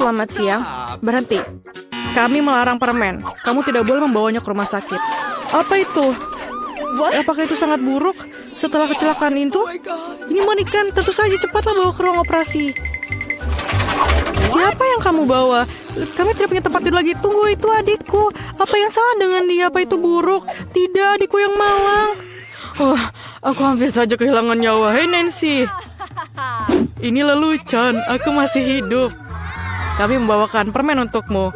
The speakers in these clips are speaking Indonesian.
Selamat siang. Berhenti. Kami melarang permen. Kamu tidak boleh membawanya ke rumah sakit. Apa itu? Apakah itu sangat buruk? Setelah kecelakaan itu? Ini mengerikan. Tentu saja cepatlah bawa ke ruang operasi. Siapa yang kamu bawa? Kami tidak punya tempat tidur lagi. Tunggu, itu adikku. Apa yang salah dengan dia? Apa itu buruk? Tidak, adikku yang malang. Aku hampir saja kehilangan nyawa. Hei Nancy. Ini lelucon. Aku masih hidup. Kami membawakan permen untukmu.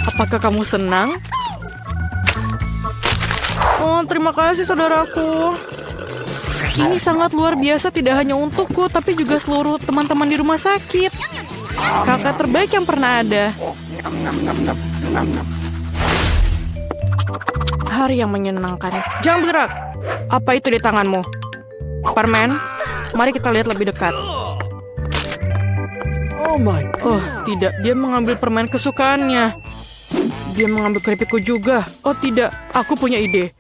Apakah kamu senang? Oh, terima kasih saudaraku. Ini sangat luar biasa, tidak hanya untukku, tapi juga seluruh teman-teman di rumah sakit. Kakak terbaik yang pernah ada. Hari yang menyenangkan. Jangan bergerak. Apa itu di tanganmu? Permen? Mari kita lihat lebih dekat. Oh, tidak. Dia mengambil permen kesukaannya. Dia mengambil keripikku juga. Oh, tidak. Aku punya ide.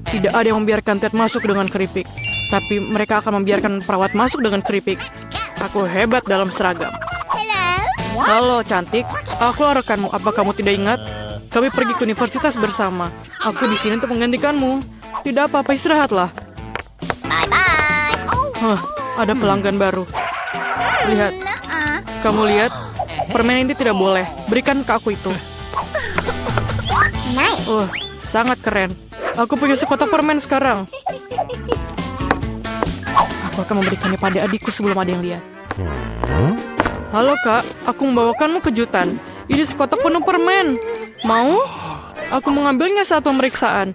Tidak ada yang membiarkan Ted masuk dengan keripik. Tapi mereka akan membiarkan perawat masuk dengan keripik. Aku hebat dalam seragam. Halo, cantik. Aku rekanmu. Apa kamu tidak ingat? Kami pergi ke universitas bersama. Aku di sini untuk menggantikanmu. Tidak apa-apa, istirahatlah. Ada pelanggan baru. Lihat. Kamu lihat? Permen ini tidak boleh. Berikan ke aku itu. Sangat keren. Aku punya sekotak permen sekarang. Aku akan memberikannya pada adikku sebelum ada yang lihat. Halo kak, aku membawakanmu kejutan. Ini sekotak penuh permen. Mau? Aku mengambilnya saat pemeriksaan.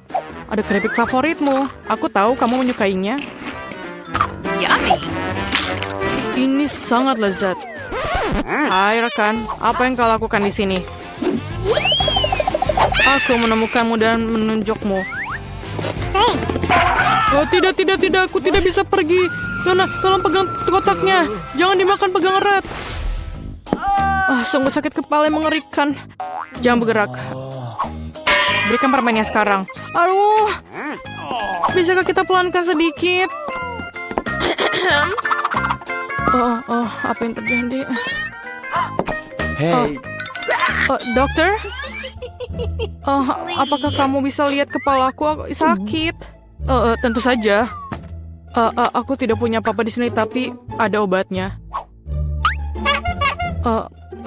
Ada keripik favoritmu. Aku tahu kamu menyukainya. Yummy. Ini sangat lezat. Hai rekan, apa yang kau lakukan di sini? Aku menemukanmu dan menunjukmu. Oh tidak, aku tidak bisa pergi. Nona, tolong pegang kotaknya. Jangan dimakan, pegang erat. Sungguh sakit kepala yang mengerikan. Jangan bergerak. Berikan permennya sekarang. Aduh, bisakah kita pelankan sedikit? Apa yang terjadi? Hey. Dokter? Apakah kamu bisa lihat kepalaku? Aku sakit. Tentu saja. Aku tidak punya apa-apa di sini, tapi ada obatnya.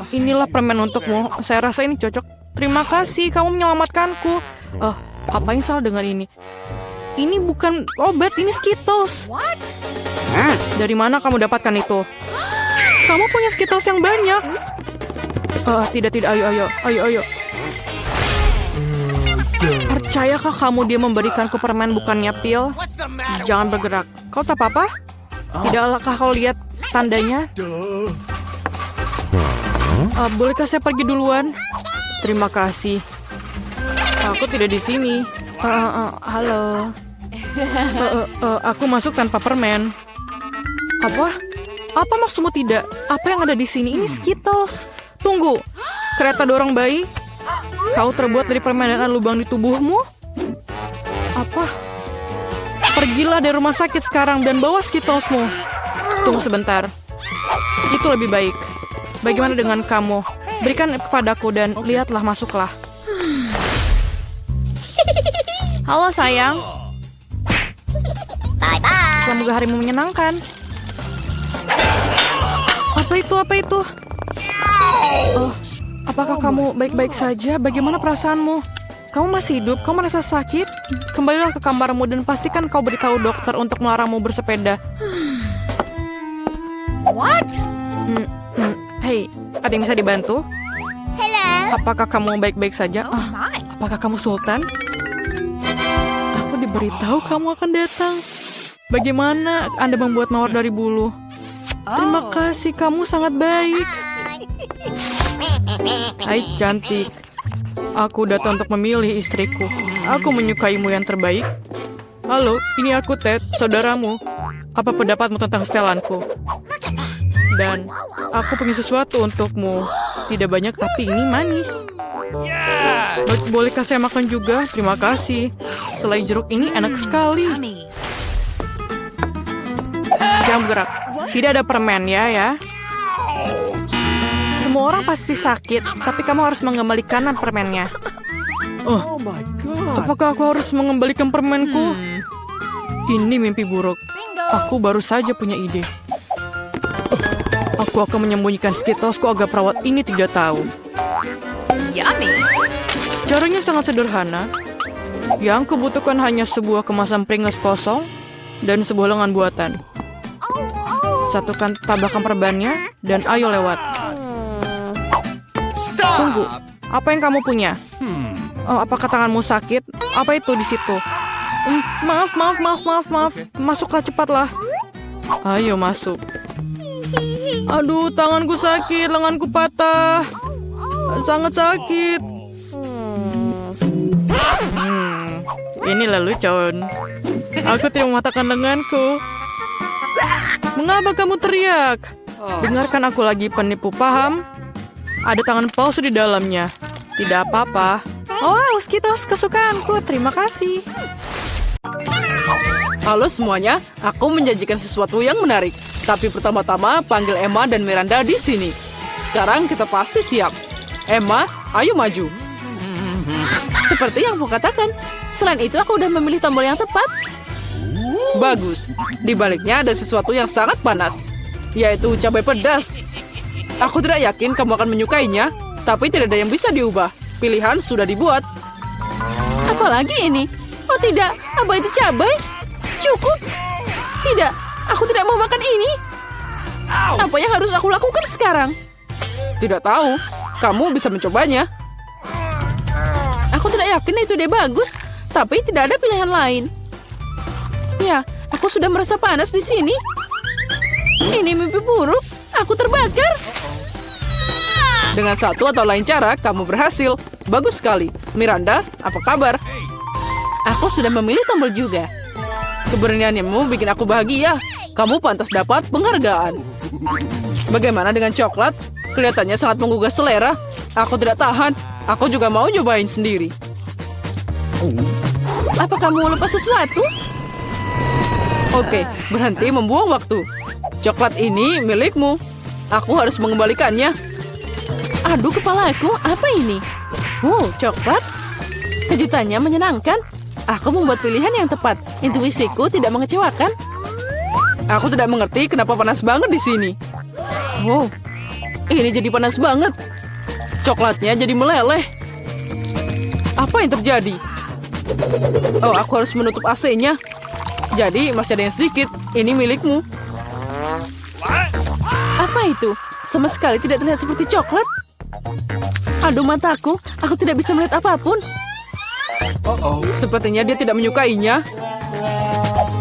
Inilah permen untukmu. Saya rasa ini cocok. Terima kasih, kamu menyelamatkanku. Apa yang salah dengan ini? Ini bukan obat, ini Skittles. Dari mana kamu dapatkan itu? Kamu punya Skittles yang banyak. Tidak, ayo. Percayakah kamu dia memberikanku permen bukannya pil? Jangan bergerak. Kau tak apa-apa? Tidakkah kau lihat tandanya? Bolehkah saya pergi duluan? Terima kasih. Aku tidak di sini. Halo. Aku masuk tanpa permen. Apa? Apa maksudmu tidak? Apa yang ada di sini? Ini Skittles. Tunggu. Kereta dorong bayi? Kau terbuat dari permen dan ada lubang di tubuhmu? Apa? Pergilah dari rumah sakit sekarang dan bawa Skittlesmu. Tunggu sebentar. Itu lebih baik. Bagaimana dengan kamu? Berikan kepadaku dan lihatlah, masuklah. Halo sayang. Bye-bye. Semoga harimu menyenangkan. Apa itu? Apakah kamu baik-baik saja? Bagaimana perasaanmu? Kamu masih hidup? Kamu merasa sakit? Kembalilah ke kamarmu dan pastikan kau beritahu dokter untuk melarangmu bersepeda. What? Hei, ada yang bisa dibantu? Hello. Apakah kamu baik-baik saja? Oh my. Apakah kamu Sultan? Aku diberitahu kamu akan datang. Bagaimana Anda membuat mawar dari bulu? Terima kasih, kamu sangat baik. Hai cantik. Aku datang untuk memilih istriku. Aku menyukaimu yang terbaik. Halo, ini aku Ted, saudaramu. Apa pendapatmu tentang setelanku? Dan aku punya sesuatu untukmu. Tidak banyak, tapi ini manis. Bolehkah saya makan juga? Terima kasih. Selai jeruk ini enak sekali. Jangan bergerak. Tidak ada permen ya. Semua orang pasti sakit, tapi kamu harus mengembalikan permennya. Oh, apakah aku harus mengembalikan permenku? Ini mimpi buruk. Aku baru saja punya ide. Aku akan menyembunyikan Skittlesku agar perawat ini tidak tahu. Yummy. Caranya sangat sederhana. Yang kubutuhkan hanya sebuah kemasan Pringles kosong dan sebuah lengan buatan. Satukan tabakan perbannya dan ayo lewat. Tunggu, apa yang kamu punya? Oh, apakah tanganmu sakit? Apa itu di situ? Maaf. Masuklah cepatlah. Ayo masuk. Aduh, tanganku sakit, lenganku patah. Sangat sakit. Ini lelucon. Aku tidak mematahkan lenganku. Mengapa kamu teriak? Dengarkan aku lagi, penipu, paham? Ada tangan palsu di dalamnya. Tidak apa-apa. Oh, Skittles kesukaanku. Terima kasih. Halo semuanya, aku menjanjikan sesuatu yang menarik. Tapi pertama-tama panggil Emma dan Miranda di sini. Sekarang kita pasti siap. Emma, ayo maju. Seperti yang aku katakan. Selain itu aku udah memilih tombol yang tepat. Bagus. Di baliknya ada sesuatu yang sangat panas, yaitu cabai pedas. Aku tidak yakin kamu akan menyukainya, tapi tidak ada yang bisa diubah. Pilihan sudah dibuat. Apalagi ini? Oh tidak, apa itu cabai? Cukup. Tidak, aku tidak mau makan ini. Apa yang harus aku lakukan sekarang? Tidak tahu. Kamu bisa mencobanya. Aku tidak yakin itu ide bagus, tapi tidak ada pilihan lain. Ya, aku sudah merasa panas di sini. Ini mimpi buruk. Aku terbakar. Dengan satu atau lain cara, kamu berhasil. Bagus sekali. Miranda, apa kabar? Aku sudah memilih tombol juga. Keberanianmu bikin aku bahagia. Kamu pantas dapat penghargaan. Bagaimana dengan coklat? Kelihatannya sangat menggugah selera. Aku tidak tahan. Aku juga mau nyobain sendiri. Apa kamu lupa sesuatu? Oke, berhenti membuang waktu. Coklat ini milikmu. Aku harus mengembalikannya. Aduh, kepalaku. Apa ini? Coklat. Kejutannya menyenangkan. Aku membuat pilihan yang tepat. Intuisiku tidak mengecewakan. Aku tidak mengerti kenapa panas banget di sini. Ini jadi panas banget. Coklatnya jadi meleleh. Apa yang terjadi? Oh, aku harus menutup AC-nya. Jadi masih ada yang sedikit. Ini milikmu. Apa itu? Sama sekali tidak terlihat seperti coklat. Aduh, mataku. Aku tidak bisa melihat apapun. Sepertinya dia tidak menyukainya.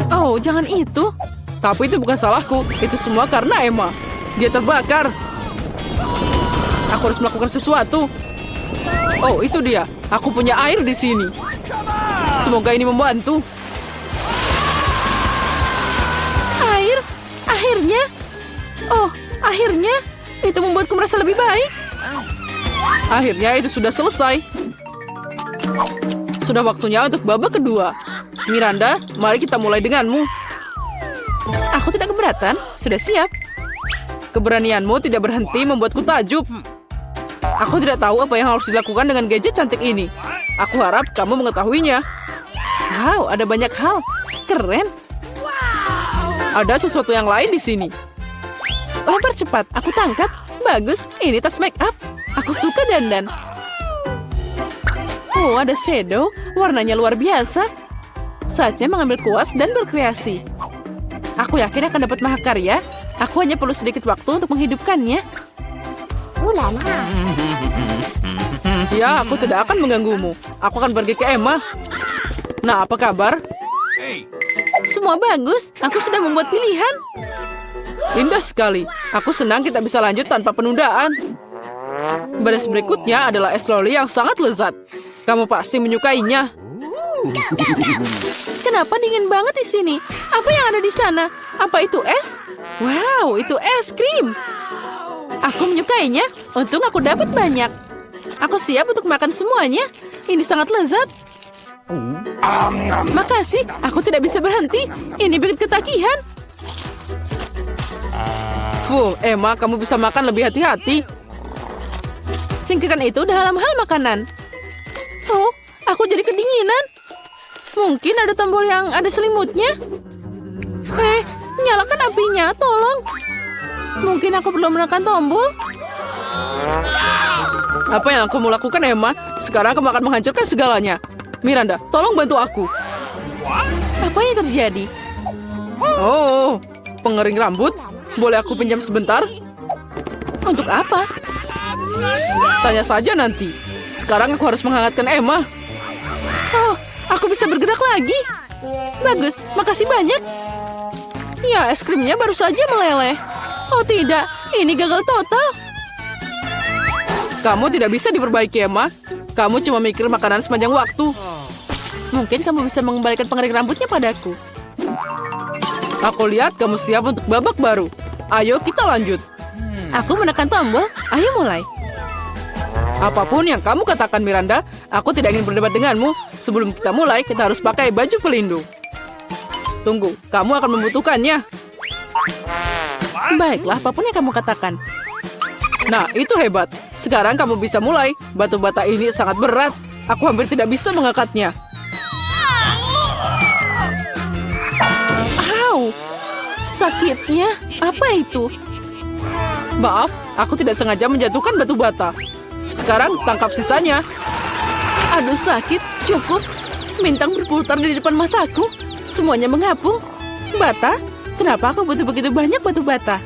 Oh, jangan itu. Tapi itu bukan salahku. Itu semua karena Emma. Dia terbakar. Aku harus melakukan sesuatu. Oh, itu dia. Aku punya air di sini. Semoga ini membantu. Air? Akhirnya? Oh, akhirnya. Itu membuatku merasa lebih baik. Akhirnya itu sudah selesai. Sudah waktunya untuk babak kedua. Miranda, mari kita mulai denganmu. Aku tidak keberatan. Sudah siap. Keberanianmu tidak berhenti membuatku takjub. Aku tidak tahu apa yang harus dilakukan dengan gadget cantik ini. Aku harap kamu mengetahuinya. Wow, ada banyak hal. Keren. Ada sesuatu yang lain di sini. Lempar cepat, aku tangkap. Bagus, ini tas make up. Aku suka dandan. Oh, ada shadow. Warnanya luar biasa. Saatnya mengambil kuas dan berkreasi. Aku yakin akan dapat mahakarya. Aku hanya perlu sedikit waktu untuk menghidupkannya. Ya, aku tidak akan mengganggumu. Aku akan pergi ke Emma. Nah, apa kabar? Semua bagus. Aku sudah membuat pilihan. Indah sekali. Aku senang kita bisa lanjut tanpa penundaan. Baris berikutnya adalah es loli yang sangat lezat. Kamu pasti menyukainya. Kenapa dingin banget di sini? Apa yang ada di sana? Apa itu es? Wow, itu es krim. Aku menyukainya. Untung aku dapat banyak. Aku siap untuk makan semuanya. Ini sangat lezat. Makasih, aku tidak bisa berhenti. Ini bikin ketagihan. Emma, kamu bisa makan lebih hati-hati. Singkirkan itu dalam hal makanan. Oh, aku jadi kedinginan. Mungkin ada tombol yang ada selimutnya. Nyalakan apinya, tolong. Mungkin aku belum menekan tombol. Apa yang kamu lakukan, Emma? Sekarang kamu akan menghancurkan segalanya. Miranda, tolong bantu aku. Apa yang terjadi? Oh, pengering rambut. Boleh aku pinjam sebentar? Untuk apa? Tanya saja nanti. Sekarang aku harus menghangatkan Emma. Oh, aku bisa bergerak lagi. Bagus, makasih banyak. Ya, es krimnya baru saja meleleh. Oh tidak, ini gagal total. Kamu tidak bisa diperbaiki, Emma. Kamu cuma mikir makanan sepanjang waktu. Mungkin kamu bisa mengembalikan pengering rambutnya padaku. Aku lihat kamu siap untuk babak baru. Ayo kita lanjut. Aku menekan tombol. Ayo mulai. Apapun yang kamu katakan, Miranda, aku tidak ingin berdebat denganmu. Sebelum kita mulai, kita harus pakai baju pelindung. Tunggu, kamu akan membutuhkannya. Baiklah, apapun yang kamu katakan. Nah, itu hebat. Sekarang kamu bisa mulai. Batu bata ini sangat berat. Aku hampir tidak bisa mengangkatnya. Au! Sakitnya, apa itu? Maaf, aku tidak sengaja menjatuhkan batu bata. Sekarang tangkap sisanya. Aduh, sakit. Cukup. Bintang berputar di depan mataku. Semuanya mengapung. Bata? Kenapa aku butuh begitu banyak batu bata?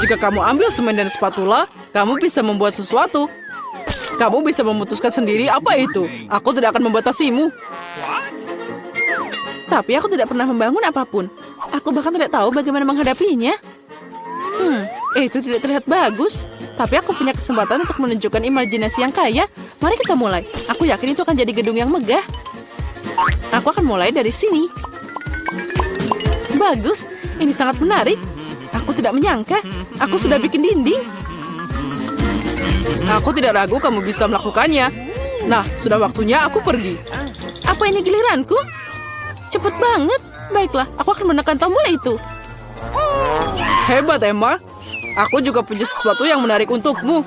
Jika kamu ambil semen dan spatula, kamu bisa membuat sesuatu. Kamu bisa memutuskan sendiri apa itu. Aku tidak akan membatasimu. Tapi aku tidak pernah membangun apapun. Aku bahkan tidak tahu bagaimana menghadapinya. Itu tidak terlihat bagus. Tapi aku punya kesempatan untuk menunjukkan imajinasi yang kaya. Mari kita mulai. Aku yakin itu akan jadi gedung yang megah. Aku akan mulai dari sini. Bagus, ini sangat menarik. Aku tidak menyangka. Aku sudah bikin dinding. Aku tidak ragu kamu bisa melakukannya. Nah, sudah waktunya aku pergi. Apa ini giliranku? Cepet banget. Baiklah, aku akan menekan tombol itu. Hebat, Emma. Aku juga punya sesuatu yang menarik untukmu.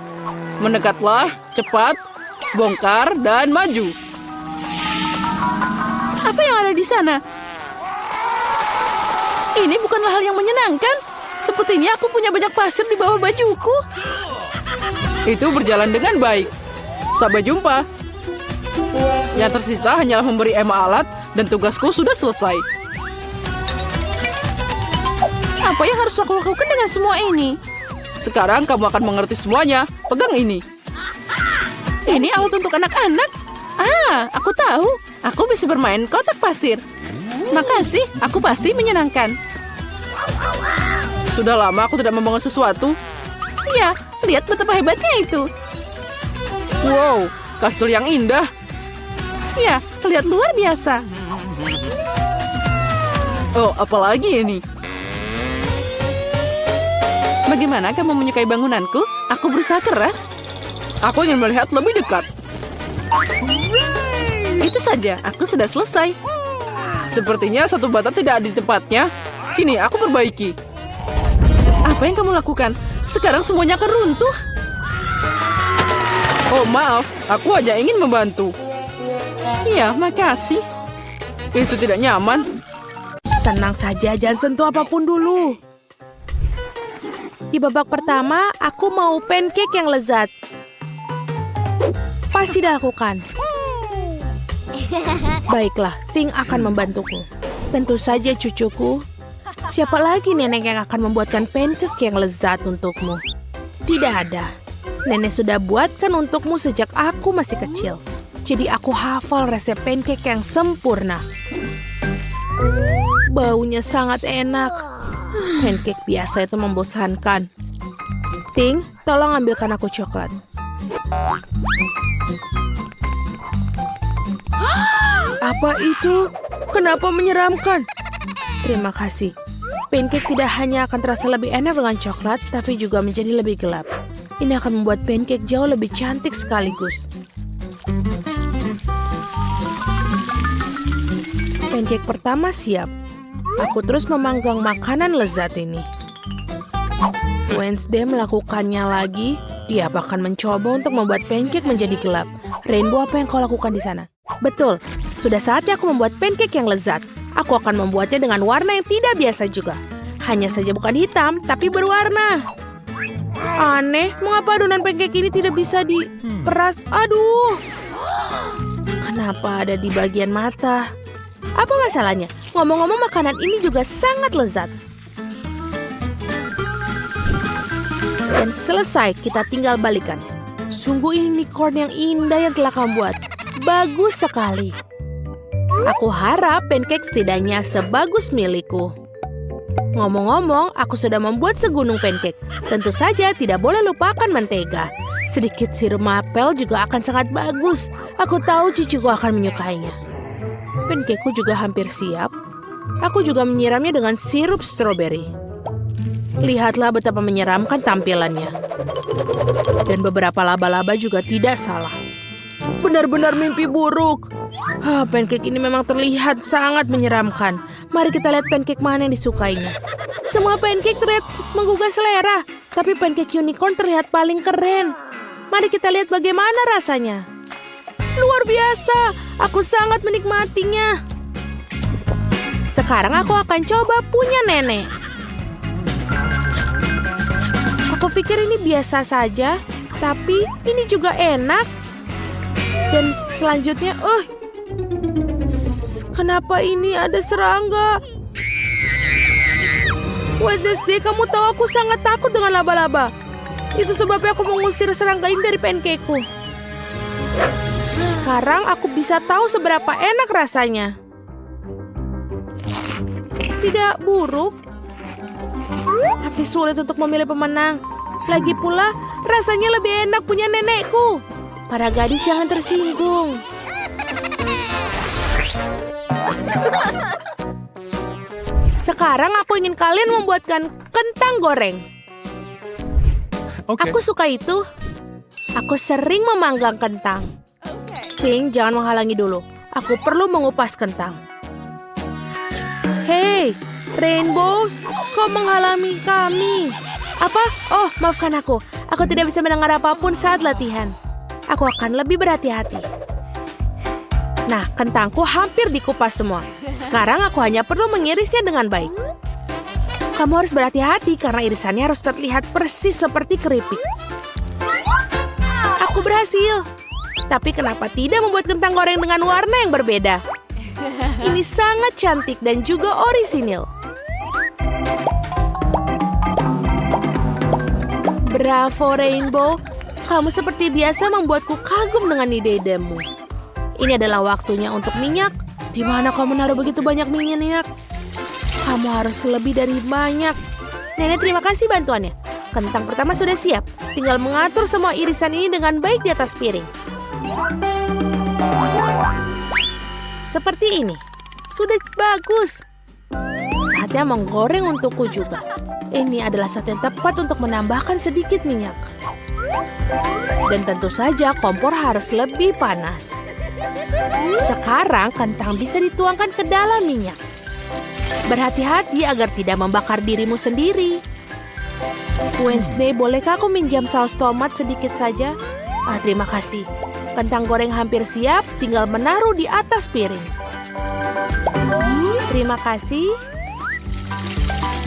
Mendekatlah, cepat, bongkar, dan maju. Apa yang ada di sana? Ini bukanlah hal yang menyenangkan. Sepertinya aku punya banyak pasir di bawah bajuku. Itu berjalan dengan baik. Sampai jumpa. Yang tersisa hanyalah memberi Emma alat dan tugasku sudah selesai. Apa yang harus aku lakukan dengan semua ini? Sekarang kamu akan mengerti semuanya. Pegang ini. Ini alat untuk anak-anak. Aku tahu. Aku bisa bermain kotak pasir. Makasih, aku pasti menyenangkan. Sudah lama aku tidak membangun sesuatu. Ya, lihat betapa hebatnya itu. Wow, kastil yang indah. Ya, terlihat luar biasa. Oh, apalagi ini? Bagaimana kamu menyukai bangunanku? Aku berusaha keras. Aku ingin melihat lebih dekat. Itu saja, aku sudah selesai. Sepertinya satu bata tidak ada di tempatnya. Sini, aku perbaiki. Apa yang kamu lakukan? Sekarang semuanya akan runtuh. Oh, maaf. Aku hanya ingin membantu. Iya, makasih. Itu tidak nyaman. Tenang saja, jangan sentuh apapun dulu. Di babak pertama, aku mau pancake yang lezat. Pasti dilakukan. Baiklah, Ting akan membantuku. Tentu saja cucuku. Siapa lagi nenek yang akan membuatkan pancake yang lezat untukmu? Tidak ada. Nenek sudah buatkan untukmu sejak aku masih kecil. Jadi aku hafal resep pancake yang sempurna. Baunya sangat enak. Pancake biasa itu membosankan. Ting, tolong ambilkan aku coklat. Apa itu? Kenapa menyeramkan? Terima kasih. Pancake tidak hanya akan terasa lebih enak dengan coklat, tapi juga menjadi lebih gelap. Ini akan membuat pancake jauh lebih cantik sekaligus. Pancake pertama siap. Aku terus memanggang makanan lezat ini. Wednesday melakukannya lagi. Dia bahkan mencoba untuk membuat pancake menjadi gelap. Rainbow, apa yang kau lakukan di sana? Betul, sudah saatnya aku membuat pancake yang lezat. Aku akan membuatnya dengan warna yang tidak biasa juga. Hanya saja bukan hitam, tapi berwarna. Aneh, mengapa adonan pancake ini tidak bisa diperas? Aduh, kenapa ada di bagian mata? Apa masalahnya? Ngomong-ngomong, makanan ini juga sangat lezat. Dan selesai, kita tinggal balikan. Sungguh ini unicorn yang indah yang telah kamu buat. Bagus sekali. Aku harap pancake setidaknya sebagus milikku. Ngomong-ngomong, aku sudah membuat segunung pancake. Tentu saja tidak boleh lupakan mentega. Sedikit sirup maple juga akan sangat bagus. Aku tahu cucuku akan menyukainya. Pancakeku juga hampir siap. Aku juga menyiramnya dengan sirup stroberi. Lihatlah betapa menyeramkan tampilannya. Dan beberapa laba-laba juga tidak salah. Benar-benar mimpi buruk. Pancake ini memang terlihat sangat menyeramkan. Mari kita lihat pancake mana yang disukainya. Semua pancake terlihat menggugah selera, tapi pancake unicorn terlihat paling keren. Mari kita lihat bagaimana rasanya. Luar biasa, aku sangat menikmatinya. Sekarang aku akan coba punya nenek. Aku pikir ini biasa saja, tapi ini juga enak. Dan selanjutnya, kenapa ini ada serangga? Wednesday, kamu tahu aku sangat takut dengan laba-laba. Itu sebabnya aku mengusir serangga ini dari pancakeku. Sekarang aku bisa tahu seberapa enak rasanya. Tidak buruk, tapi sulit untuk memilih pemenang. Lagi pula, rasanya lebih enak punya nenekku. Para gadis jangan tersinggung. Sekarang aku ingin kalian membuatkan kentang goreng. Okay. Aku suka itu. Aku sering memanggang kentang. King, jangan menghalangi dulu. Aku perlu mengupas kentang. Hei, Rainbow, kau menghalangi kami. Apa? Oh, maafkan aku. Aku tidak bisa mendengar apapun saat latihan. Aku akan lebih berhati-hati. Nah, kentangku hampir dikupas semua. Sekarang aku hanya perlu mengirisnya dengan baik. Kamu harus berhati-hati karena irisannya harus terlihat persis seperti keripik. Aku berhasil. Tapi kenapa tidak membuat kentang goreng dengan warna yang berbeda? Ini sangat cantik dan juga orisinil. Bravo, Rainbow. Kamu seperti biasa membuatku kagum dengan ide-idemu. Ini adalah waktunya untuk minyak. Di mana kau menaruh begitu banyak minyak? Kamu harus lebih dari banyak. Nenek, terima kasih bantuannya. Kentang pertama sudah siap. Tinggal mengatur semua irisan ini dengan baik di atas piring. Seperti ini. Sudah bagus. Saatnya menggoreng untukku juga. Ini adalah saat yang tepat untuk menambahkan sedikit minyak. Dan tentu saja kompor harus lebih panas. Sekarang kentang bisa dituangkan ke dalam minyak. Berhati-hati agar tidak membakar dirimu sendiri. Wednesday, bolehkah aku minjam saus tomat sedikit saja? Terima kasih. Kentang goreng hampir siap, tinggal menaruh di atas piring. Terima kasih.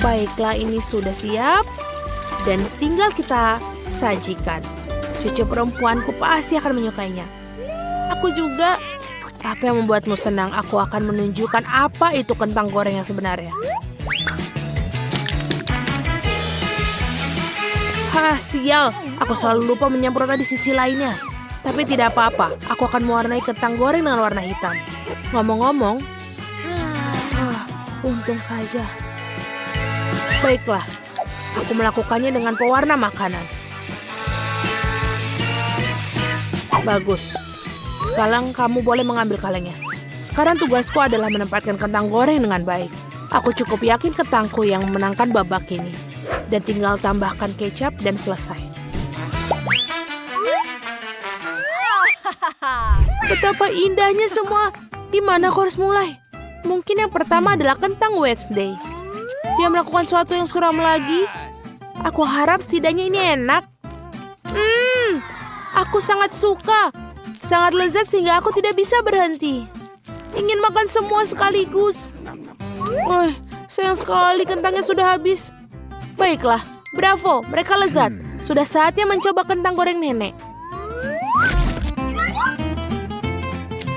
Baiklah, ini sudah siap. Dan tinggal kita sajikan. Cucu perempuanku pasti akan menyukainya. Aku juga. Apa yang membuatmu senang? Aku akan menunjukkan apa itu kentang goreng yang sebenarnya. Sial. Aku selalu lupa menyemprotnya di sisi lainnya. Tapi tidak apa-apa. Aku akan mewarnai kentang goreng dengan warna hitam. Ngomong-ngomong, untung saja. Baiklah. Aku melakukannya dengan pewarna makanan. Bagus. Sekarang kamu boleh mengambil kalengnya. Sekarang tugasku adalah menempatkan kentang goreng dengan baik. Aku cukup yakin kentangku yang memenangkan babak ini. Dan tinggal tambahkan kecap dan selesai. Betapa indahnya semua. Di mana aku harus mulai? Mungkin yang pertama adalah kentang Wednesday. Dia melakukan sesuatu yang suram lagi. Aku harap setidaknya ini enak. Aku sangat suka. Sangat lezat sehingga aku tidak bisa berhenti. Ingin makan semua sekaligus. Wah, sayang sekali kentangnya sudah habis. Baiklah, bravo, mereka lezat. Sudah saatnya mencoba kentang goreng nenek.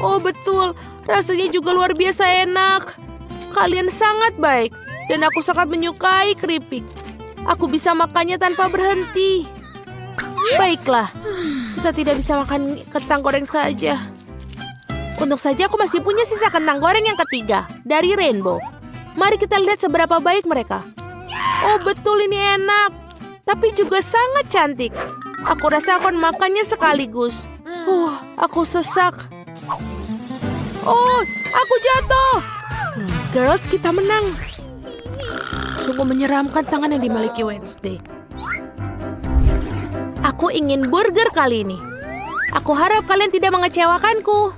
Oh betul, rasanya juga luar biasa enak. Kalian sangat baik, dan aku sangat menyukai keripik. Aku bisa makannya tanpa berhenti. Baiklah, kita tidak bisa makan kentang goreng saja. Untung saja aku masih punya sisa kentang goreng yang ketiga, dari Rainbow. Mari kita lihat seberapa baik mereka. Oh betul, ini enak. Tapi juga sangat cantik. Aku rasa aku akan makannya sekaligus. Aku sesak. Oh, aku jatuh. Girls, kita menang. Sungguh menyeramkan tangan yang dimiliki Wednesday. Aku ingin burger kali ini. Aku harap kalian tidak mengecewakanku.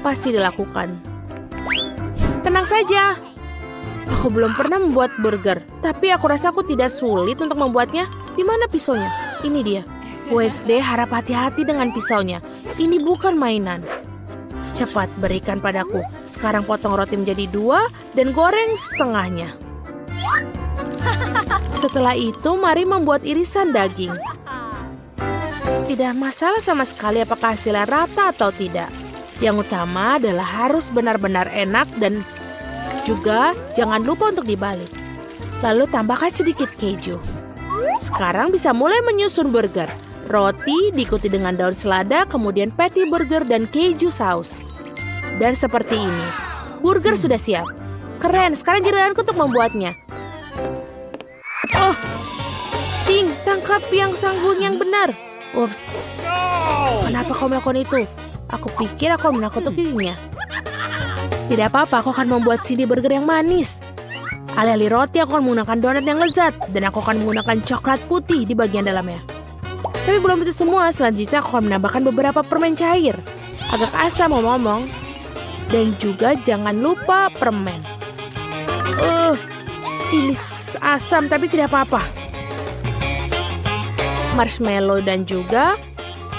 Pasti dilakukan. Tenang saja. Aku belum pernah membuat burger, tapi aku rasa aku tidak sulit untuk membuatnya. Di mana pisaunya? Ini dia. Wednesday harap hati-hati dengan pisaunya. Ini bukan mainan. Cepat berikan padaku. Sekarang potong roti menjadi 2 dan goreng setengahnya. Setelah itu, mari membuat irisan daging. Tidak masalah sama sekali apakah hasilnya rata atau tidak. Yang utama adalah harus benar-benar enak dan juga jangan lupa untuk dibalik. Lalu tambahkan sedikit keju. Sekarang bisa mulai menyusun burger. Roti diikuti dengan daun selada, kemudian patty burger dan keju saus. Dan seperti ini, burger sudah siap. Keren, sekarang giliranku untuk membuatnya. Oh, Ting, tangkap yang sanggul yang benar. Ups, kenapa kau melakukan itu? Aku pikir aku menakut-nakutinya. Tidak apa-apa, aku akan membuat CD burger yang manis. Alih-alih roti, aku akan menggunakan donat yang lezat. Dan aku akan menggunakan coklat putih di bagian dalamnya. Tapi belum itu semua, selanjutnya aku akan menambahkan beberapa permen cair. Agak asam ngomong-ngomong. Dan juga jangan lupa permen. Ini asam tapi tidak apa-apa. Marshmallow dan juga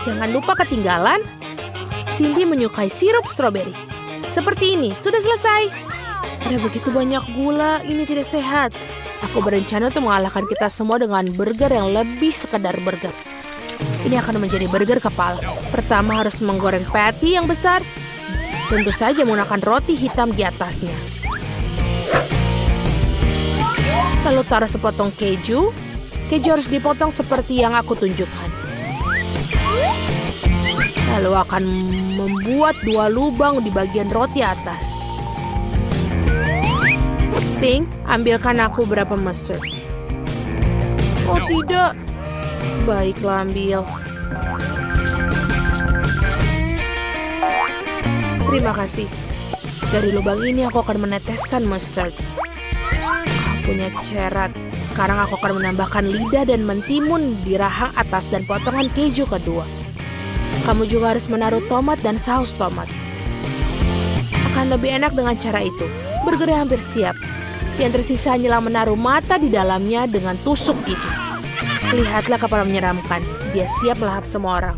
jangan lupa ketinggalan. Cindy menyukai sirup stroberi. Seperti ini, sudah selesai. Ada begitu banyak gula, ini tidak sehat. Aku berencana untuk mengalahkan kita semua dengan burger yang lebih sekedar burger. Ini akan menjadi burger kepala. Pertama harus menggoreng patty yang besar. Tentu saja menggunakan roti hitam di atasnya. Lalu taruh sepotong keju. Keju harus dipotong seperti yang aku tunjukkan. Lalu akan membuat 2 lubang di bagian roti atas. Ting, ambilkan aku berapa mustard. Oh tidak. Baiklah, ambil. Terima kasih. Dari lubang ini aku akan meneteskan mustard. Punya cerat. Sekarang aku akan menambahkan lidah dan mentimun di rahang atas dan potongan keju kedua. Kamu juga harus menaruh tomat dan saus tomat. Akan lebih enak dengan cara itu. Burgernya hampir siap. Yang tersisa hanyalah menaruh mata di dalamnya dengan tusuk gigi. Lihatlah kepala menyeramkan. Dia siap melahap semua orang.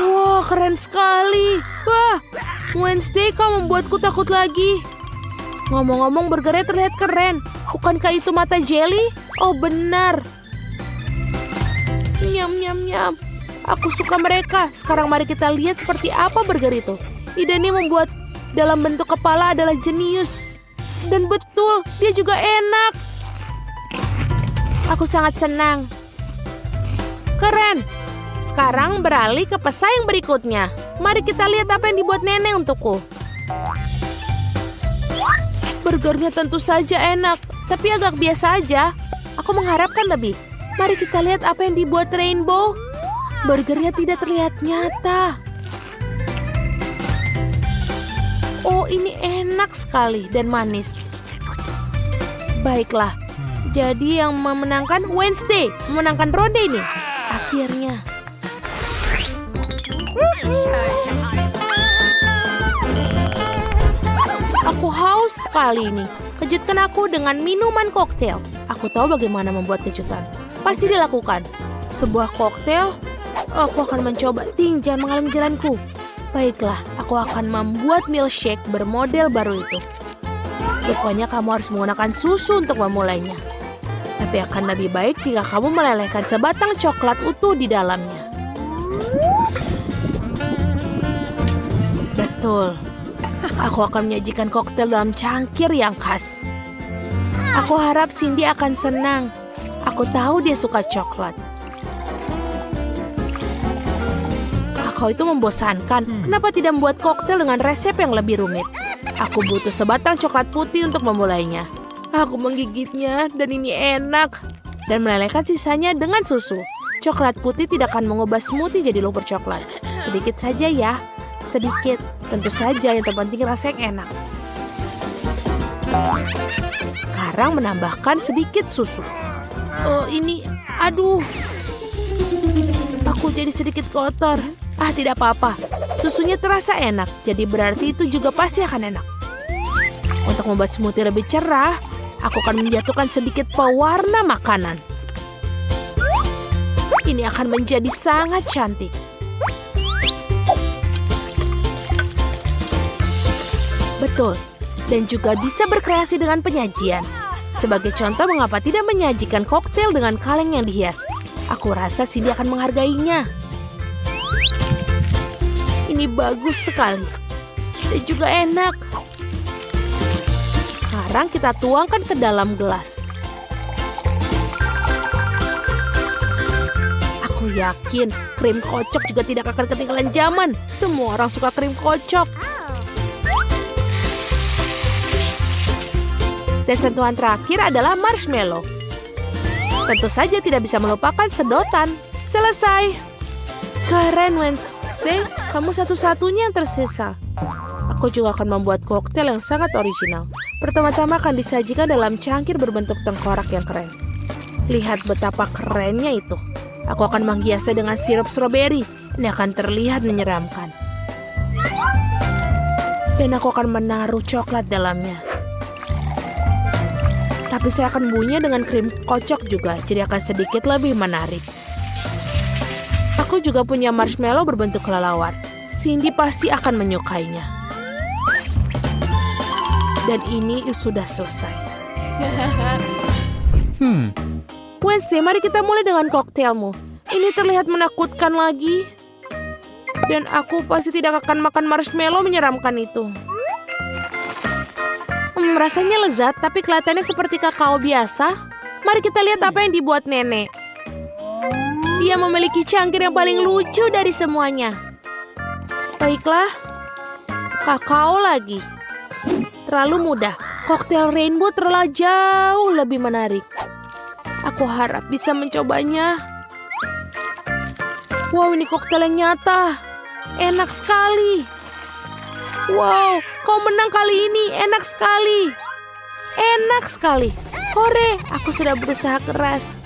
Wah, keren sekali. Wah, Wednesday kau membuatku takut lagi. Ngomong-ngomong, burgernya terlihat keren. Bukankah itu mata jelly? Oh, benar. Nyam, nyam, nyam. Aku suka mereka. Sekarang mari kita lihat seperti apa burger itu. Ide ini membuat dalam bentuk kepala adalah jenius. Dan betul, dia juga enak. Aku sangat senang. Keren. Sekarang beralih ke pesaing berikutnya. Mari kita lihat apa yang dibuat nenek untukku. Burgernya tentu saja enak, tapi agak biasa aja. Aku mengharapkan lebih. Mari kita lihat apa yang dibuat Rainbow. Burgernya tidak terlihat nyata. Oh, ini enak sekali dan manis. Baiklah, jadi yang memenangkan Wednesday, memenangkan ronde ini. Akhirnya. Aku haus sekali ini. Kejutkan aku dengan minuman koktail. Aku tahu bagaimana membuat kejutan. Pasti dilakukan. Sebuah koktail? Aku akan mencoba. Ting, jangan menghalangi jalanku. Baiklah, aku akan membuat milkshake bermodel baru itu. Rupanya kamu harus menggunakan susu untuk memulainya. Tapi akan lebih baik jika kamu melelehkan sebatang coklat utuh di dalamnya. Betul. Aku akan menyajikan koktail dalam cangkir yang khas. Aku harap Cindy akan senang. Aku tahu dia suka coklat. Kakao itu membosankan. Kenapa tidak membuat koktail dengan resep yang lebih rumit? Aku butuh sebatang coklat putih untuk memulainya. Aku menggigitnya dan ini enak. Dan melelehkan sisanya dengan susu. Coklat putih tidak akan mengubah smoothie jadi lumpur coklat. Sedikit saja ya. Sedikit. Tentu saja yang terpenting rasa yang enak. Sekarang menambahkan sedikit susu. Oh ini, aduh. Aku jadi sedikit kotor. Tidak apa-apa. Susunya terasa enak. Jadi berarti itu juga pasti akan enak. Untuk membuat smoothie lebih cerah, aku akan menjatuhkan sedikit pewarna makanan. Ini akan menjadi sangat cantik. Betul. Dan juga bisa berkreasi dengan penyajian. Sebagai contoh, mengapa tidak menyajikan koktail dengan kaleng yang dihias? Aku rasa Cindy akan menghargainya. Ini bagus sekali. Dan juga enak. Sekarang kita tuangkan ke dalam gelas. Aku yakin krim kocok juga tidak akan ketinggalan zaman. Semua orang suka krim kocok. Dan sentuhan terakhir adalah marshmallow. Tentu saja tidak bisa melupakan sedotan. Selesai. Keren, Wednesday. Kamu satu-satunya yang tersisa. Aku juga akan membuat koktail yang sangat original. Pertama-tama akan disajikan dalam cangkir berbentuk tengkorak yang keren. Lihat betapa kerennya itu. Aku akan menghiasnya dengan sirup stroberi. Ini akan terlihat menyeramkan. Dan aku akan menaruh coklat dalamnya. Tapi saya akan bunyinya dengan krim kocok juga, jadi akan sedikit lebih menarik. Aku juga punya marshmallow berbentuk kelelawar. Cindy pasti akan menyukainya. Dan ini sudah selesai. Wednesday, mari kita mulai dengan koktailmu. Ini terlihat menakutkan lagi. Dan aku pasti tidak akan makan marshmallow menyeramkan itu. Rasanya lezat, tapi kelihatannya seperti kakao biasa. Mari kita lihat apa yang dibuat nenek. Dia memiliki cangkir yang paling lucu dari semuanya. Baiklah, kakao lagi. Terlalu mudah. Koktail rainbow terlalu jauh lebih menarik. Aku harap bisa mencobanya. Wow, ini koktail yang nyata. Enak sekali. Wow, kau menang kali ini. Enak sekali. Enak sekali. Hore, aku sudah berusaha keras.